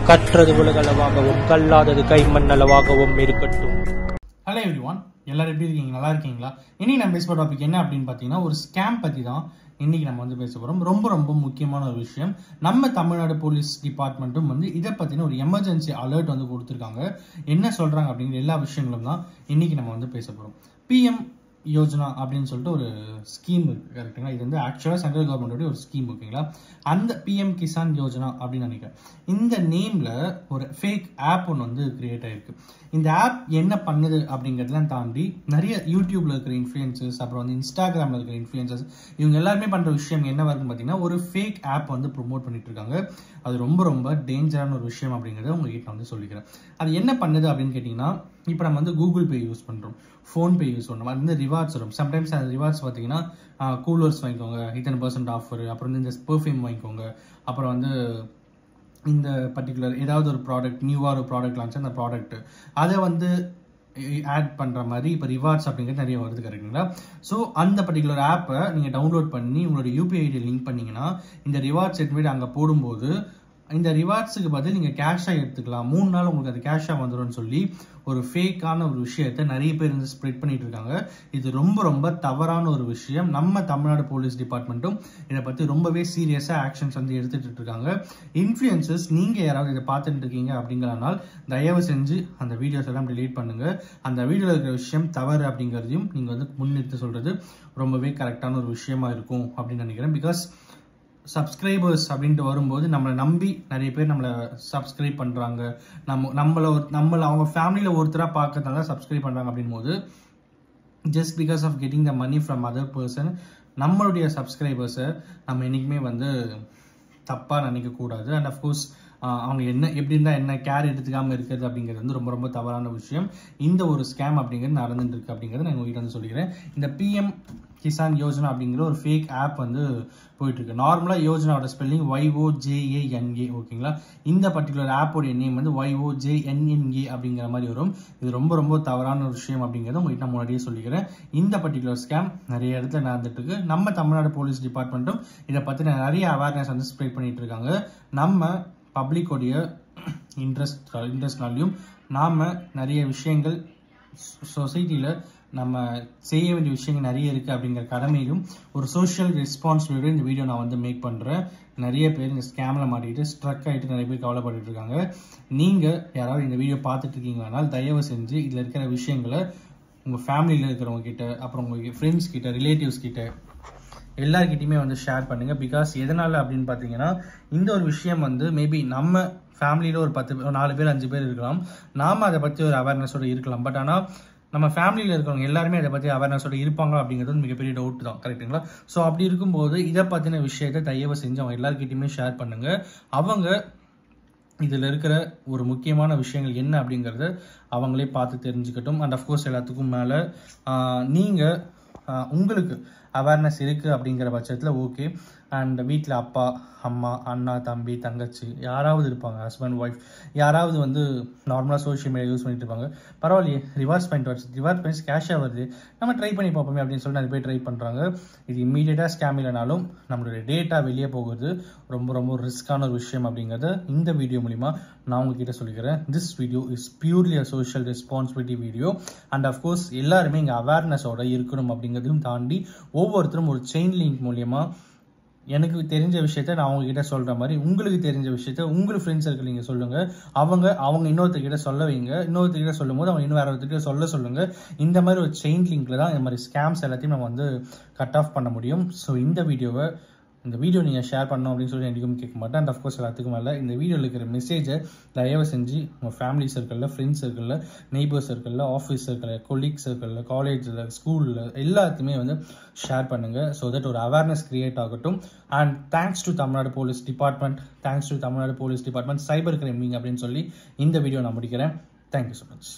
கற்றது உலகளவாகவும் கல்லாதது கைமண்ணளவாகவும் இருக்கட்டும். Hello everyone, எல்லாரும் எப்படி இருக்கீங்க? நல்லா இருக்கீங்களா? இன்னைக்கு நம்ம பேச போகிற டாபிக் என்ன அப்படின்னு பார்த்தீங்கன்னா, ஒரு ஸ்கேம் பற்றி தான் இன்னைக்கு நம்ம வந்து பேச போகிறோம். ரொம்ப ரொம்ப முக்கியமான ஒரு விஷயம். நம்ம தமிழ்நாடு போலீஸ் டிபார்ட்மெண்ட்டும் வந்து இதை பற்றின ஒரு எமர்ஜென்சி அலர்ட் வந்து கொடுத்துருக்காங்க. என்ன சொல்கிறாங்க அப்படிங்கிற எல்லா விஷயங்களும் தான் இன்னைக்கு நம்ம வந்து பேச போகிறோம். பிஎம் யோஜனா அப்படின்னு சொல்லிட்டு ஒரு ஸ்கீம் இருக்கு, கரெக்டுங்களா? இது வந்து ஆக்சுவலாக சென்ட்ரல் கவர்மெண்டோட ஒரு ஸ்கீம், ஓகேங்களா? அந்த பிஎம் கிசான் யோஜனா அப்படின்னு நினைக்கிறேன். இந்த நேம்ல ஒரு ஃபேக் ஆப் ஒன்று வந்து கிரியேட் ஆயிருக்கு. இந்த ஆப் என்ன பண்ணுது அப்படிங்கிறதுலாம் தாண்டி நிறைய யூடியூப்ல இருக்கிற இன்ஃப்ளூயன்சர்ஸ், அப்புறம் வந்து இன்ஸ்டாகிராம்ல இருக்கிற இன்ஃப்ளூயன்சர்ஸ், இவங்க எல்லாருமே பண்ற விஷயம் என்னவா இருக்குன்னு பார்த்தீங்கன்னா, ஒரு ஃபேக் ஆப் வந்து ப்ரொமோட் பண்ணிட்டு இருக்காங்க. அது ரொம்ப ரொம்ப டேஞ்சரான ஒரு விஷயம் அப்படிங்கிறத உங்ககிட்ட வந்து சொல்லிக்கிறேன். அது என்ன பண்ணுது அப்படின்னு கேட்டீங்கன்னா, இப்போ நம்ம வந்து கூகுள் பே யூஸ் பண்றோம், ஃபோன்பே யூஸ் பண்ணுறோம். அது வந்து ரிவார்ட்ஸ் வரும். சம்டைம்ஸ் அந்த ரிவார்ட்ஸ் பார்த்தீங்கன்னா கூலர்ஸ் வாங்கிக்கோங்க, இத்தனை % ஆஃபர், அப்புறம் வந்து இந்த பெர்ஃப்யூம் வாங்கிக்கோங்க, அப்புறம் வந்து இந்த பர்டிகுலர் ஏதாவது ஒரு ப்ராடக்ட், நியூவாக ஒரு ப்ராடக்ட் லான்ச், அந்த ப்ராடக்ட் அதை வந்து ஆட் பண்ணுற மாதிரி இப்போ ரிவார்ட்ஸ் அப்படிங்கிறது நிறைய வருது, கரெக்டுங்களா? ஸோ அந்த பர்டிகுலர் ஆப்பை நீங்கள் டவுன்லோட் பண்ணி உங்களோட யூபிஐ ஐடி லிங்க் பண்ணிங்கன்னா, இந்த ரிவார்ட்ஸ் எடுத்துகிட்டு அங்கே போடும்போது இந்த ரிவார்ட்ஸுக்கு பதில் நீங்கள் கேஷாக எடுத்துக்கலாம், 3 நாள் உங்களுக்கு அது கேஷாக வந்துடும் சொல்லி ஒரு ஃபேக்கான ஒரு விஷயத்தை நிறைய பேர் வந்து ஸ்ப்ரெட் பண்ணிட்டு இருக்காங்க. இது ரொம்ப ரொம்ப தவறான ஒரு விஷயம். நம்ம தமிழ்நாடு போலீஸ் டிபார்ட்மெண்ட்டும் இதை பற்றி ரொம்பவே சீரியஸாக ஆக்ஷன்ஸ் வந்து எடுத்துட்டு இருக்காங்க. இன்ஃப்ளூயன்சர்ஸ் நீங்கள் யாராவது இதை பார்த்துட்டு இருக்கீங்க அப்படிங்கிறனால தயவு செஞ்சு அந்த வீடியோஸ் எல்லாம் டிலீட் பண்ணுங்க. அந்த வீடியோவில் இருக்கிற விஷயம் தவறு அப்படிங்கிறதையும் நீங்கள் வந்து முன்னிறுத்தி சொல்றது ரொம்பவே கரெக்டான ஒரு விஷயமா இருக்கும் அப்படின்னு நினைக்கிறேன். பிகாஸ் சப்ஸ்கிரைபர்ஸ் அப்படின்ட்டு வரும்போது நம்மளை நம்பி நிறைய பேர் நம்மளை சப்ஸ்கிரைப் பண்ணுறாங்க. நம்மளை அவங்க ஃபேமிலியில் ஒருத்தராக பார்க்கறதுனால சப்ஸ்கிரைப் பண்ணுறாங்க அப்படின் போது, just because of getting the money from other person, நம்மளுடைய சப்ஸ்கிரைபர்ஸை நம்ம என்றைக்குமே வந்து தப்பாக நினைக்கக்கூடாது. அண்ட் அஃப்கோர்ஸ் அவங்க என்ன எப்படி இருந்தால் என்ன கேர் எடுத்துக்காமல் இருக்கிறது அப்படிங்கிறது வந்து ரொம்ப ரொம்ப தவறான விஷயம். இந்த ஒரு ஸ்கேம் அப்படிங்கிறது நடந்துட்டு இருக்கு அப்படிங்கிறத நான் உங்ககிட்ட வந்து சொல்லிக்கிறேன். இந்த பிஎம் கிசான் யோஜனா அப்படிங்கிற ஒரு ஃபேக் ஆப் வந்து போயிட்டு இருக்கு. நார்மலாக யோஜனாவோட ஸ்பெல்லிங் YOJANA, ஓகேங்களா? இந்த பர்டிகுலர் ஆப்போடைய நேம் வந்து YOJNNA அப்படிங்கிற மாதிரி வரும். இது ரொம்ப ரொம்ப தவறான ஒரு விஷயம் அப்படிங்கிறத உங்ககிட்ட நான் முன்னாடியே சொல்லிக்கிறேன். இந்த பர்டிகுலர் ஸ்கேம் நிறைய இடத்துல நடந்துட்டு இருக்கு. நம்ம தமிழ்நாடு போலீஸ் டிபார்ட்மெண்ட்டும் இதை பற்றி நிறைய அவேர்னஸ் வந்து ஸ்ப்ரெட் பண்ணிட்டு இருக்காங்க. நம்ம பப்ளிக்கோடைய இன்ட்ரெஸ்ட்னாலையும் நாம நிறைய விஷயங்கள் சொசைட்டியில் நம்ம செய்ய வேண்டிய விஷயங்கள் நிறைய இருக்குது அப்படிங்கிற கடமையிலும் ஒரு சோஷியல் ரெஸ்பான்சிபிலிட்டியோட இந்த வீடியோ நான் வந்து மேக் பண்ணுறேன். நிறைய பேர் இந்த ஸ்கேமில் மாட்டிக்கிட்டு ஸ்ட்ரக் ஆகிட்டு நிறைய பேர் கவலைப்பட்டு இருக்காங்க. நீங்கள் யாராவது இந்த வீடியோ பார்த்துட்டு இருக்கீங்களானால் தயவு செஞ்சு இதில் இருக்கிற விஷயங்களை உங்கள் ஃபேமிலியில் இருக்கிறவங்க கிட்ட, அப்புறம் உங்கள் ஃப்ரெண்ட்ஸ் கிட்ட, ரிலேட்டிவ்ஸ் கிட்ட எல்லார்கிட்டையுமே வந்து ஷேர் பண்ணுங்க. பிகாஸ் எதனால அப்படின்னு பார்த்தீங்கன்னா, இந்த ஒரு விஷயம் வந்து மேபி நம்ம ஃபேமிலியில் ஒரு 4 பேர் 5 பேர் இருக்கலாம், நாம அதை பற்றி ஒரு அவேர்னஸோட இருக்கலாம். பட் ஆனால் நம்ம ஃபேமிலியில் இருக்கிறவங்க எல்லாருமே அதை பற்றி அவேர்னஸோட இருப்பாங்க அப்படிங்கிறது மிகப்பெரிய டவுட் தான், கரெக்டுங்களா? ஸோ அப்படி இருக்கும்போது இதை பற்றின விஷயத்தை தயவு செஞ்சு அவங்க எல்லாருக்கிட்டையுமே ஷேர் பண்ணுங்க. அவங்க இதில் இருக்கிற ஒரு முக்கியமான விஷயங்கள் என்ன அப்படிங்கிறத அவங்களே பார்த்து தெரிஞ்சுக்கட்டும். அண்ட் அஃப்கோர்ஸ் எல்லாத்துக்கும் மேலே நீங்கள் உங்களுக்கு அவேர்னஸ் இருக்குது அப்படிங்கிற பட்சத்தில் ஓகே. அண்ட் வீட்டில் அப்பா, அம்மா, அண்ணா, தம்பி, தங்கச்சி யாராவது இருப்பாங்க, ஹஸ்பண்ட், ஒய்ஃப் யாராவது வந்து நார்மலாக சோஷியல் மீடியா யூஸ் பண்ணிட்டு இருப்பாங்க. பரவாயில்லையே, ரிவார்ட்ஸ் பாயிண்ட்ஸ் கேஷாக வருது, நம்ம ட்ரை பண்ணி பார்ப்போமே அப்படின்னு சொல்லி நிறைய பேர் ட்ரை பண்ணுறாங்க. இது இம்மீடியட்டாக ஸ்கேம் இல்லைனாலும் நம்மளுடைய டேட்டா வெளியே போகுது ரொம்ப ரொம்ப ரிஸ்கான ஒரு விஷயம் அப்படிங்கிறத இந்த வீடியோ மூலிமா நான் உங்ககிட்ட சொல்லிக்கிறேன். This video is purely a social responsibility video. And of course எல்லாருமே இங்கே அவேர்னஸோட இருக்கணும் அப்படிங்கிறதையும் தாண்டி ஒவ்வொருத்தரும் ஒரு செயின் லிங்க் மூலியமா எனக்கு தெரிஞ்ச விஷயத்த நான் அவங்ககிட்ட சொல்ற மாதிரி உங்களுக்கு தெரிஞ்ச விஷயத்த உங்களுக்கு ஃப்ரெண்ட்ஸ் சர்க்கிள் நீங்க சொல்லுங்க. அவங்க இன்னொருத்தர்கிட்ட சொல்ல வைங்க. இன்னொருத்தர்கிட்ட சொல்லும் போது அவங்க இன்னும் வேற ஒருத்தர்கிட்ட சொல்ல சொல்லுங்க. இந்த மாதிரி ஒரு செயின் லிங்க்ல தான் இந்த மாதிரி ஸ்கேம்ஸ் எல்லாத்தையும் நம்ம வந்து கட் ஆஃப் பண்ண முடியும். ஸோ இந்த வீடியோ நீங்கள் ஷேர் பண்ணணும் அப்படின்னு சொல்லி எனக்கும் கேட்க மாட்டேன். அண்ட் அஃப்கோர்ஸ் எல்லாத்துக்கும் மேலே இந்த வீடியோவில் இருக்கிற மெசேஜை தயவு செஞ்சு உங்கள் ஃபேமிலி சர்க்கிளில், ஃப்ரெண்ட்ஸ் சர்க்கிளில், நெய்பர் சர்க்கிளில், ஆஃபீஸ் சர்க்கிளில், கொலீக் சர்க்கிளில், காலேஜில், ஸ்கூலில் எல்லாத்தையுமே வந்து ஷேர் பண்ணுங்கள். ஸோ தட் ஒரு அவேர்னஸ் கிரியேட் ஆகட்டும். And thanks to Tamil Nadu police department, cyber crime wing அப்படின்னு சொல்லி இந்த வீடியோ நான் முடிக்கிறேன். Thank you so much.